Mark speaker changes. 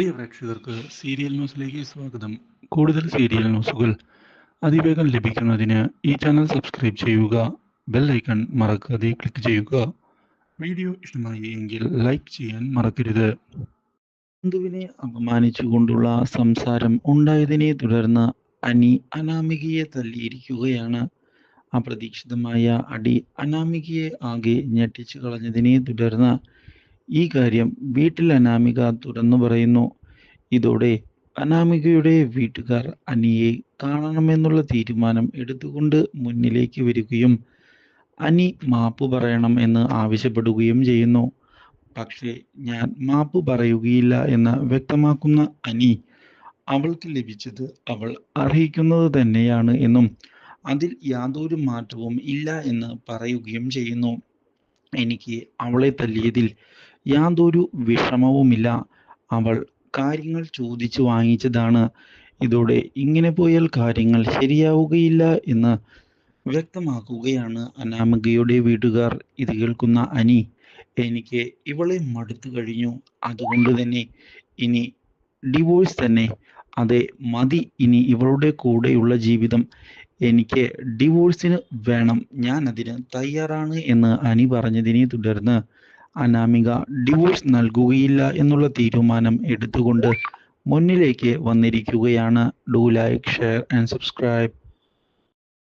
Speaker 1: പ്രിയ പ്രേക്ഷകർക്ക് സീരിയൽ ന്യൂസിലേക്ക് സ്വാഗതം. കൂടുതൽ സീരിയൽ ന്യൂസുകൾ അതിവേഗം ലഭിക്കുന്നതിന് ഈ ചാനൽ സബ്സ്ക്രൈബ് ചെയ്യുക. ബെൽ ഐക്കൺ മറക്കാതെ ക്ലിക്ക് ചെയ്യുക. വീഡിയോ ഇഷ്ടമായി എങ്കിൽ ലൈക്ക് ചെയ്യാൻ മറക്കരുത്. ബന്ധുവിനെ അപമാനിച്ചുകൊണ്ടുള്ള സംസാരം ഉണ്ടായതിനെ തുടർന്ന് അനി അനാമികയെ തല്ലിയിരിക്കുകയാണ്. അപ്രതീക്ഷിതമായ അടി അനാമികയെ ആകെ ഞെട്ടിച്ചു കളഞ്ഞതിനെ തുടർന്ന് ഈ കാര്യം വീട്ടിൽ അനാമിക തുറന്നു പറയുന്നു. ഇതോടെ അനാമികയുടെ വീട്ടുകാർ അനിയെ കാണണമെന്നുള്ള തീരുമാനം എടുത്തുകൊണ്ട് മുന്നിലേക്ക് വരികയും അനി മാപ്പ് പറയണം എന്ന് ആവശ്യപ്പെടുകയും ചെയ്യുന്നു. പക്ഷേ ഞാൻ മാപ്പ് പറയുകയില്ല എന്ന് വ്യക്തമാക്കുന്ന അനി അവൾക്ക് ലഭിച്ചത് അവൾ അറിയിക്കുന്നത് തന്നെയാണ് എന്നും അതിൽ യാതൊരു മാറ്റവും ഇല്ല എന്ന് പറയുകയും ചെയ്യുന്നു. എനിക്ക് അവളെ തല്ലിയതിൽ യാതൊരു വിഷമവുമില്ല. അവൾ കാര്യങ്ങൾ ചോദിച്ചു വാങ്ങിച്ചതാണ്. ഇതോടെ ഇങ്ങനെ പോയാൽ കാര്യങ്ങൾ ശരിയാവുകയില്ല എന്ന് വ്യക്തമാക്കുകയാണ് അനാമികയുടെ വീട്ടുകാർ. ഇത് കേൾക്കുന്ന അനി, എനിക്ക് ഇവളെ മടുത്തു കഴിഞ്ഞു, അതുകൊണ്ട് തന്നെ ഇനി ഡിവോഴ്സ് തന്നെ, അതെ മതി, ഇനി ഇവളുടെ കൂടെയുള്ള ജീവിതം എനിക്ക് ഡിവോഴ്സിന് വേണം, ഞാൻ അതിന് തയ്യാറാണ് എന്ന് അനി പറഞ്ഞതിനെ തുടർന്ന് അനാമിക ഡിവോഴ്സ് നൽകുകയില്ല എന്നുള്ള തീരുമാനം എടുത്തുകൊണ്ട് മുന്നിലേക്ക് വന്നിരിക്കുകയാണ്. Do like, share and subscribe.